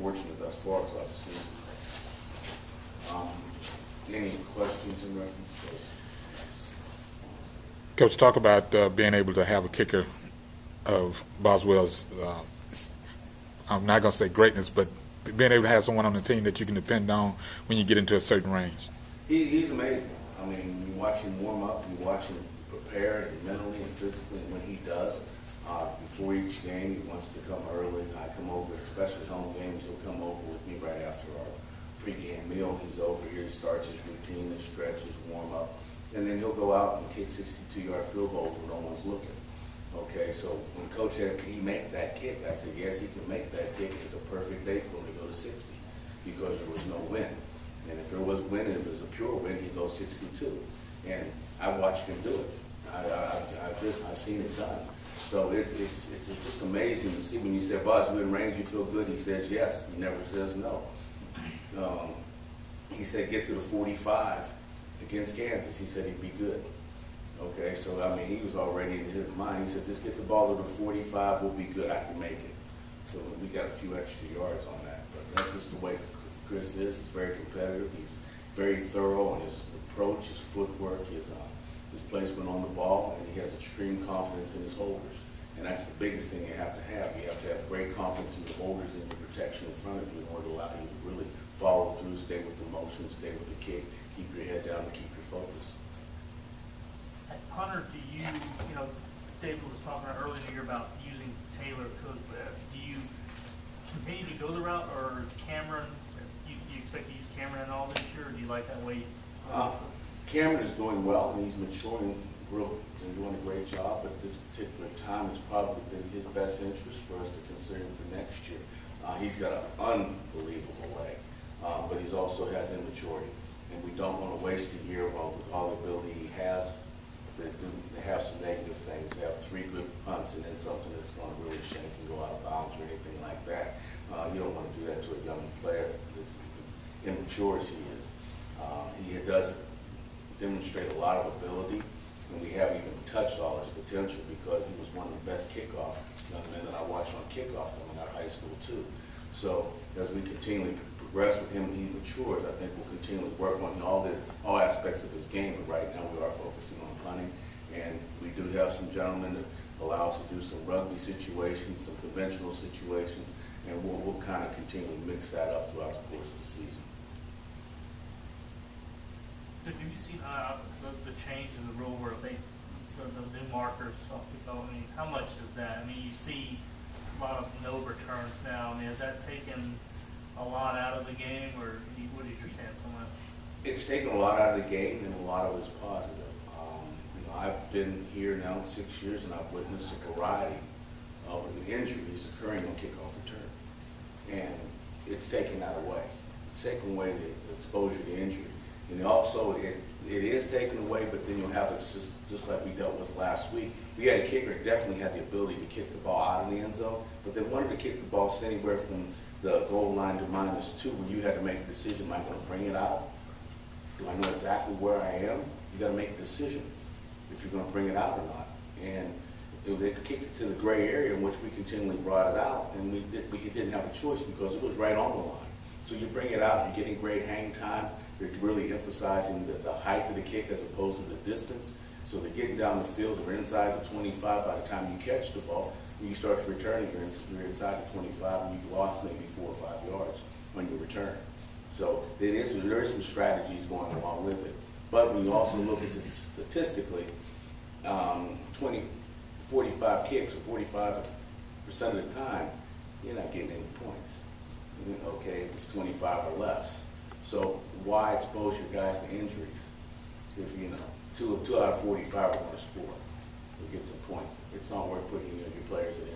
fortunate thus far throughout the season. Any questions in reference to this? Coach, talk about being able to have a kicker of Boswell's, I'm not going to say greatness, but being able to have someone on the team that you can depend on when you get into a certain range. He's amazing. I mean, you watch him warm up, you watch him prepare mentally and physically, and when he does, before each game, he wants to come early. I come over, especially home games, he'll come over with me right after our pregame meal. He's over here, he starts his routine, his stretches, warm up, and then he'll go out and kick 62-yard field goals when no one's looking. Okay, so when Coach said, can he make that kick? I said, yes, he can make that kick. It's a perfect day for him to go to 60 because there was no wind. And if there was wind and it was a pure wind, he'd go 62. And I watched him do it. I've seen it done. So it's just amazing to see when you say, Boss, you in range, you feel good? He says yes. He never says no. He said, get to the 45 against Kansas. He said he'd be good. Okay, so I mean, he was already in his mind. He said, just get the ball to the 45, we'll be good. I can make it. So we got a few extra yards on that. But that's just the way Chris is. He's very competitive. He's very thorough in his approach, his footwork, his placement on the ball, and he has extreme confidence in his holders. And that's the biggest thing you have to have. You have to have great confidence in your holders and your protection in front of you in order to allow you to really follow through, stay with the motion, stay with the kick, keep your head down, and keep your focus. At punter, do you David was talking earlier in the year about using Taylor Cook, but do you continue to go the route, or is Cameron, you expect to use Cameron in all this year, or do you like that way? Cameron is doing well, and he's maturing and doing a great job, but this particular time is probably within his best interest for us to consider him for next year. He's got an unbelievable leg, but he also has immaturity, and we don't want to waste a year with all the ability he has. They have some negative things. They have 3 good punts and then something that's going to really shank and go out of bounds or anything like that. You don't want to do that to a young player that's immature as he is. He does demonstrate a lot of ability, and we haven't even touched all his potential because he was one of the best kickoff young men that I watched on kickoff coming out of high school too. So as we continually progress with him and he matures, I think we'll continually work on all aspects of his game. But right now we are focusing on punting, and we do have some gentlemen that allow us to do some rugby situations, some conventional situations, and we'll kind of continually mix that up throughout the course of the season. Have you seen the change in the rule where the new markers, I mean, how much is that? I mean, you see a lot of no returns now. I mean, has that taken a lot out of the game, or what is your stance on that? It's taken a lot out of the game, and a lot of it is positive. I've been here now 6 years, and I've witnessed a variety of injuries occurring on kickoff return, and it's taken that away. It's taken away the exposure to injury. And also, it is taken away, but then you'll have it just like we dealt with last week. We had a kicker that definitely had the ability to kick the ball out of the end zone, but then wanted to kick the ball anywhere from the goal line to -2, when you had to make a decision, am I going to bring it out? Do I know exactly where I am? You got to make a decision if you're going to bring it out or not. And they kicked it to the gray area, in which we continually brought it out, and we didn't have a choice because it was right on the line. So you bring it out, you're getting great hang time. You're really emphasizing the height of the kick as opposed to the distance. So they're getting down the field, they're inside the 25 by the time you catch the ball. When you start to return it, you're inside the 25, and you've lost maybe 4 or 5 yards when you return. So there is some strategies going along with it. But when you also look at it statistically, 45 kicks, or 45% of the time, you're not getting any points. Okay, if it's 25 or less. So why expose your guys to injuries if, 2 out of 45 are going to score? We'll get some points. It's not worth putting your players at